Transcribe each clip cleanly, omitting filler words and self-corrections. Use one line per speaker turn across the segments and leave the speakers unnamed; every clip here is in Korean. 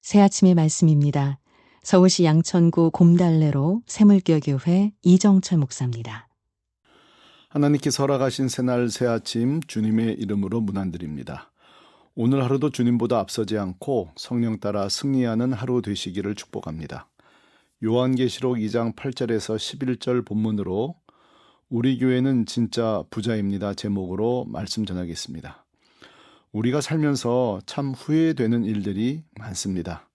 새아침의 말씀입니다. 서울시 양천구 곰달래로 새물교교회 이정철 목사입니다.
하나님께서 허락하신 새날 새아침 주님의 이름으로 문안드립니다. 오늘 하루도 주님보다 앞서지 않고 성령 따라 승리하는 하루 되시기를 축복합니다. 요한계시록 2장 8절에서 11절 본문으로 우리 교회는 진짜 부자입니다 제목으로 말씀 전하겠습니다. 우리가 살면서 참 후회되는 일들이 많습니다.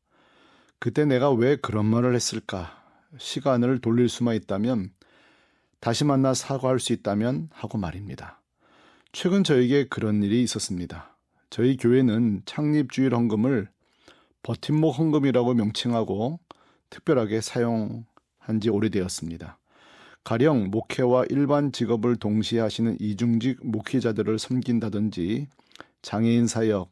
그때 내가 왜 그런 말을 했을까? 시간을 돌릴 수만 있다면, 다시 만나 사과할 수 있다면 하고 말입니다. 최근 저에게 그런 일이 있었습니다. 저희 교회는 창립주일 헌금을 버팀목 헌금이라고 명칭하고 특별하게 사용한 지 오래되었습니다. 가령 목회와 일반 직업을 동시에 하시는 이중직 목회자들을 섬긴다든지 장애인 사역,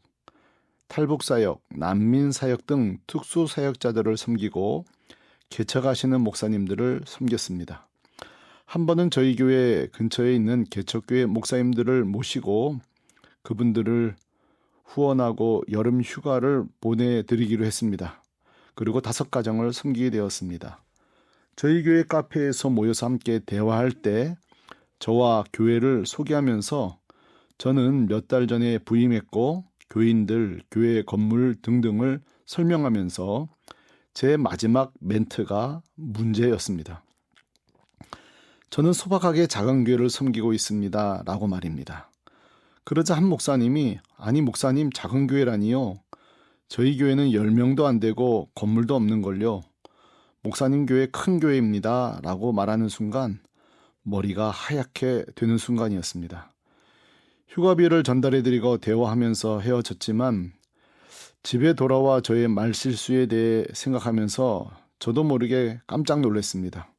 탈북 사역, 난민 사역 등 특수 사역자들을 섬기고 개척하시는 목사님들을 섬겼습니다. 한 번은 저희 교회 근처에 있는 개척교회 목사님들을 모시고 그분들을 후원하고 여름 휴가를 보내드리기로 했습니다. 그리고 5가정을 섬기게 되었습니다. 저희 교회 카페에서 모여서 함께 대화할 때 저와 교회를 소개하면서 저는 몇 달 전에 부임했고 교인들, 교회 건물 등등을 설명하면서 제 마지막 멘트가 문제였습니다. 저는 소박하게 작은 교회를 섬기고 있습니다 라고 말입니다. 그러자 한 목사님이 아니 목사님 작은 교회라니요. 저희 교회는 10명도 안 되고 건물도 없는 걸요. 목사님 교회 큰 교회입니다 라고 말하는 순간 머리가 하얗게 되는 순간이었습니다. 휴가비를 전달해드리고 대화하면서 헤어졌지만 집에 돌아와 저의 말실수에 대해 생각하면서 저도 모르게 깜짝 놀랐습니다.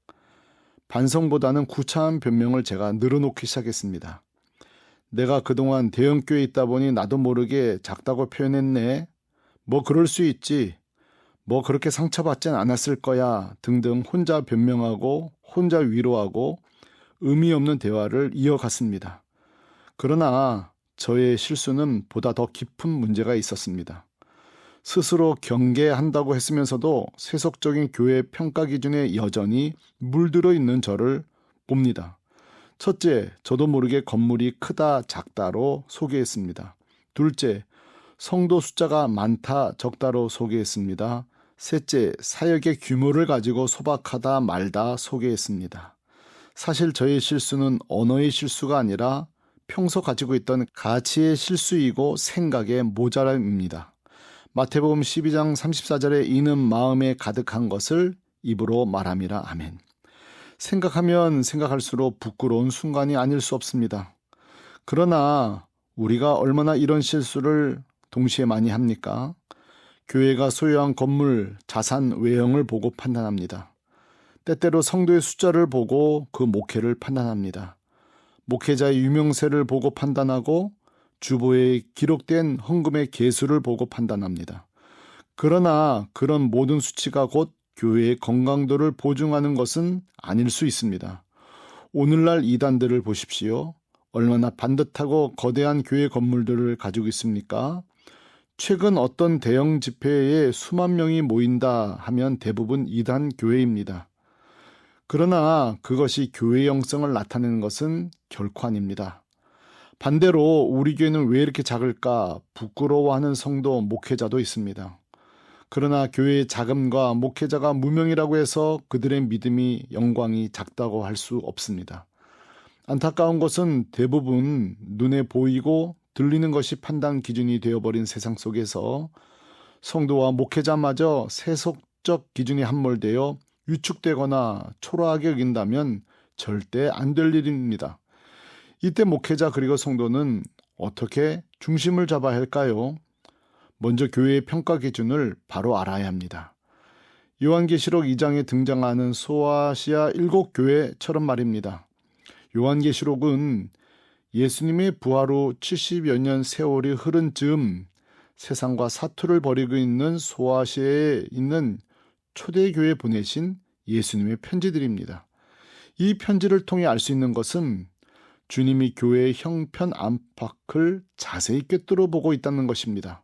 반성보다는 구차한 변명을 제가 늘어놓기 시작했습니다. 내가 그동안 대형교회에 있다 보니 나도 모르게 작다고 표현했네. 뭐 그럴 수 있지. 뭐 그렇게 상처받진 않았을 거야 등등 혼자 변명하고 혼자 위로하고 의미 없는 대화를 이어갔습니다. 그러나 저의 실수는 보다 더 깊은 문제가 있었습니다. 스스로 경계한다고 했으면서도 세속적인 교회 평가 기준에 여전히 물들어 있는 저를 봅니다. 첫째, 저도 모르게 건물이 크다 작다로 소개했습니다. 둘째, 성도 숫자가 많다 적다로 소개했습니다. 셋째, 사역의 규모를 가지고 소박하다 말다 소개했습니다. 사실 저의 실수는 언어의 실수가 아니라 평소 가지고 있던 가치의 실수이고 생각의 모자람입니다. 마태복음 12장 34절에 이는 마음에 가득한 것을 입으로 말함이라. 아멘. 생각하면 생각할수록 부끄러운 순간이 아닐 수 없습니다. 그러나 우리가 얼마나 이런 실수를 동시에 많이 합니까? 교회가 소유한 건물, 자산, 외형을 보고 판단합니다. 때때로 성도의 숫자를 보고 그 목회를 판단합니다. 목회자의 유명세를 보고 판단하고 주보에 기록된 헌금의 개수를 보고 판단합니다. 그러나 그런 모든 수치가 곧 교회의 건강도를 보증하는 것은 아닐 수 있습니다. 오늘날 이단들을 보십시오. 얼마나 반듯하고 거대한 교회 건물들을 가지고 있습니까? 최근 어떤 대형 집회에 수만 명이 모인다 하면 대부분 이단 교회입니다. 그러나 그것이 교회 영성을 나타내는 것은 결코 아닙니다. 반대로 우리 교회는 왜 이렇게 작을까 부끄러워하는 성도, 목회자도 있습니다. 그러나 교회의 자금과 목회자가 무명이라고 해서 그들의 믿음이 영광이 작다고 할 수 없습니다. 안타까운 것은 대부분 눈에 보이고 들리는 것이 판단 기준이 되어버린 세상 속에서 성도와 목회자마저 세속적 기준이 함몰되어 위축되거나 초라하게 여긴다면 절대 안 될 일입니다. 이때 목회자 그리고 성도는 어떻게 중심을 잡아야 할까요? 먼저 교회의 평가 기준을 바로 알아야 합니다. 요한계시록 2장에 등장하는 소아시아 7교회처럼 말입니다. 요한계시록은 예수님의 부활 후 70여 년 세월이 흐른 즈음 세상과 사투를 벌이고 있는 소아시아에 있는 초대교회에 보내신 예수님의 편지들입니다. 이 편지를 통해 알 수 있는 것은 주님이 교회의 형편 안팎을 자세히 꿰뚫어 보고 있다는 것입니다.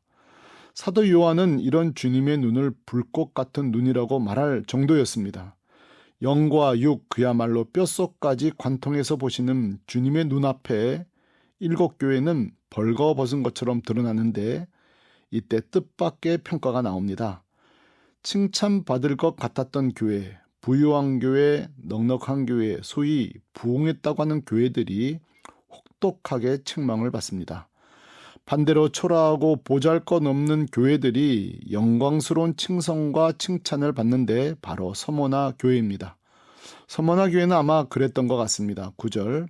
사도 요한은 이런 주님의 눈을 불꽃 같은 눈이라고 말할 정도였습니다. 영과 육, 그야말로 뼛속까지 관통해서 보시는 주님의 눈앞에 7교회는 벌거벗은 것처럼 드러나는데 이때 뜻밖의 평가가 나옵니다. 칭찬받을 것 같았던 교회, 부유한 교회, 넉넉한 교회, 소위 부흥했다고 하는 교회들이 혹독하게 책망을 받습니다. 반대로 초라하고 보잘것없는 교회들이 영광스러운 칭송과 칭찬을 받는데 바로 서머나 교회입니다. 서머나 교회는 아마 그랬던 것 같습니다. 9절,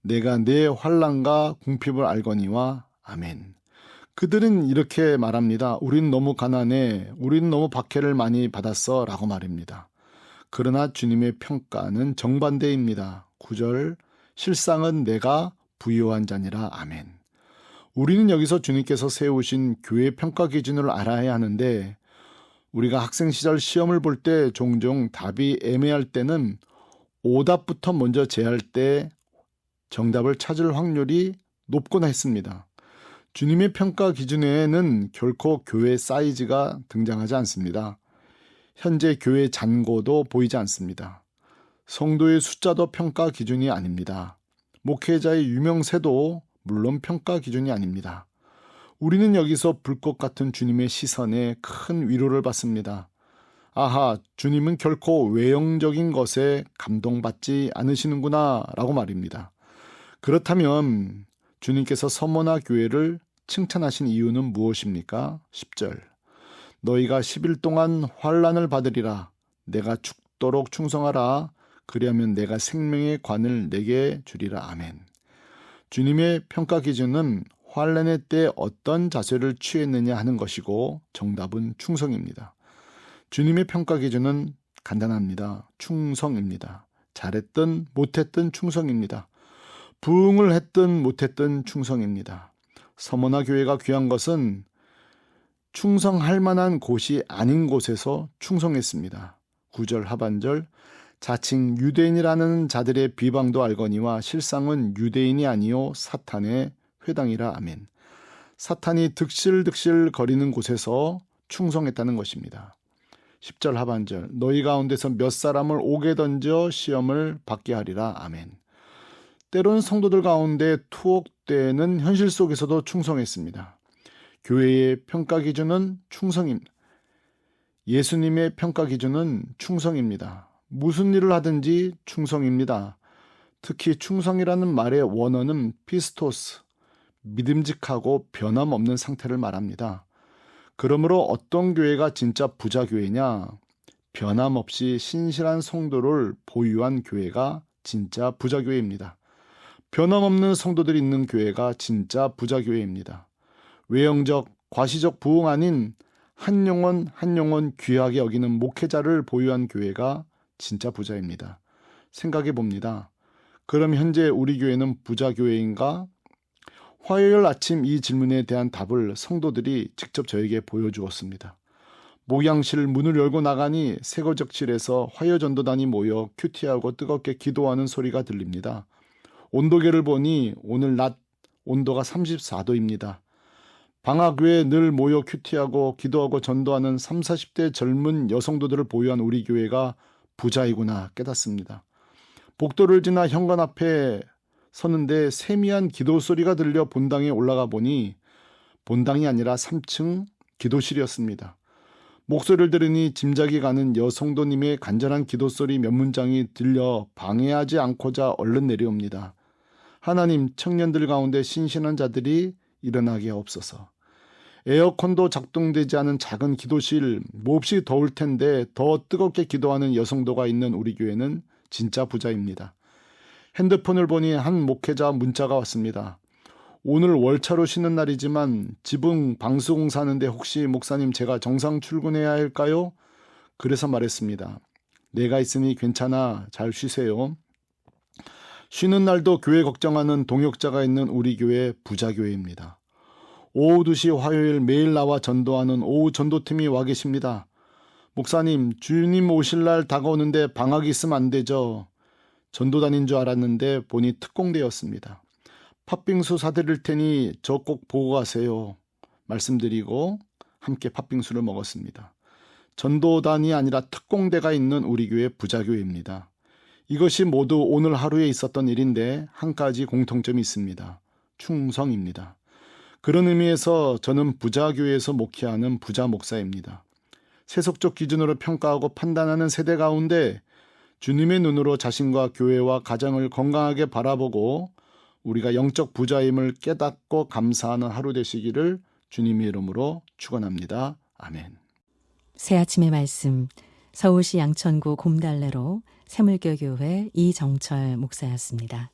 내가 내 환난과 궁핍을 알거니와 아멘. 그들은 이렇게 말합니다. 우린 너무 가난해, 우린 너무 박해를 많이 받았어 라고 말입니다. 그러나 주님의 평가는 정반대입니다. 9절, 실상은 내가 부유한 자니라 아멘. 우리는 여기서 주님께서 세우신 교회 평가 기준을 알아야 하는데 우리가 학생 시절 시험을 볼 때 종종 답이 애매할 때는 오답부터 먼저 제할 때 정답을 찾을 확률이 높곤 했습니다. 주님의 평가 기준에는 결코 교회 사이즈가 등장하지 않습니다. 현재 교회 잔고도 보이지 않습니다. 성도의 숫자도 평가 기준이 아닙니다. 목회자의 유명세도 물론 평가 기준이 아닙니다. 우리는 여기서 불꽃 같은 주님의 시선에 큰 위로를 받습니다. 아하, 주님은 결코 외형적인 것에 감동받지 않으시는구나 라고 말입니다. 그렇다면 주님께서 서머나 교회를 칭찬하신 이유는 무엇입니까? 10절, 너희가 10일 동안 환난을 받으리라. 내가 죽도록 충성하라. 그리하면 내가 생명의 관을 내게 주리라. 아멘. 주님의 평가 기준은 환난의 때 어떤 자세를 취했느냐 하는 것이고 정답은 충성입니다. 주님의 평가 기준은 간단합니다. 충성입니다. 잘했든 못했든 충성입니다. 부흥을 했든 못했든 충성입니다. 서머나 교회가 귀한 것은 충성할 만한 곳이 아닌 곳에서 충성했습니다. 9절 하반절, 자칭 유대인이라는 자들의 비방도 알거니와 실상은 유대인이 아니요 사탄의 회당이라. 아멘. 사탄이 득실득실 거리는 곳에서 충성했다는 것입니다. 10절 하반절, 너희 가운데서 몇 사람을 옥에 던져 시험을 받게 하리라. 아멘. 때론 성도들 가운데 투옥되는 현실 속에서도 충성했습니다. 교회의 평가 기준은 충성입니다. 예수님의 평가 기준은 충성입니다. 무슨 일을 하든지 충성입니다. 특히 충성이라는 말의 원어는 피스토스, 믿음직하고 변함없는 상태를 말합니다. 그러므로 어떤 교회가 진짜 부자 교회냐? 변함없이 신실한 성도를 보유한 교회가 진짜 부자 교회입니다. 변함없는 성도들이 있는 교회가 진짜 부자 교회입니다. 외형적, 과시적 부흥 아닌 한 영혼 한 영혼 귀하게 여기는 목회자를 보유한 교회가 진짜 부자입니다. 생각해 봅니다. 그럼 현재 우리 교회는 부자 교회인가? 화요일 아침 이 질문에 대한 답을 성도들이 직접 저에게 보여주었습니다. 목양실 문을 열고 나가니 새거적실에서 화요전도단이 모여 큐티하고 뜨겁게 기도하는 소리가 들립니다. 온도계를 보니 오늘 낮 온도가 34도입니다. 방학 외에 늘 모여 큐티하고 기도하고 전도하는 30, 40대 젊은 여성도들을 보유한 우리 교회가 부자이구나 깨닫습니다. 복도를 지나 현관 앞에 서는데 세미한 기도 소리가 들려 본당에 올라가 보니 본당이 아니라 3층 기도실이었습니다. 목소리를 들으니 짐작이 가는 여성도님의 간절한 기도 소리 몇 문장이 들려 방해하지 않고자 얼른 내려옵니다. 하나님, 청년들 가운데 신신한 자들이 일어나게 하옵소서. 에어컨도 작동되지 않은 작은 기도실, 몹시 더울 텐데 더 뜨겁게 기도하는 여성도가 있는 우리 교회는 진짜 부자입니다. 핸드폰을 보니 한 목회자 문자가 왔습니다. 오늘 월차로 쉬는 날이지만 지붕 방수공사 하는데 혹시 목사님 제가 정상 출근해야 할까요? 그래서 말했습니다. 내가 있으니 괜찮아. 잘 쉬세요. 쉬는 날도 교회 걱정하는 동역자가 있는 우리 교회 부자교회입니다. 오후 2시 화요일 매일 나와 전도하는 오후 전도팀이 와 계십니다. 목사님, 주님 오실 날 다가오는데 방학이 있으면 안 되죠. 전도 다닌 줄 알았는데 보니 특공대였습니다. 팥빙수 사드릴 테니 저 꼭 보고 가세요. 말씀드리고 함께 팥빙수를 먹었습니다. 전도단이 아니라 특공대가 있는 우리 교회 부자교회입니다. 이것이 모두 오늘 하루에 있었던 일인데 한 가지 공통점이 있습니다. 충성입니다. 그런 의미에서 저는 부자교회에서 목회하는 부자 목사입니다. 세속적 기준으로 평가하고 판단하는 세대 가운데 주님의 눈으로 자신과 교회와 가정을 건강하게 바라보고 우리가 영적 부자임을 깨닫고 감사하는 하루 되시기를 주님의 이름으로 축원합니다. 아멘.
새 아침의 말씀, 서울시 양천구 곰달래로 새물교교회 이정철 목사였습니다.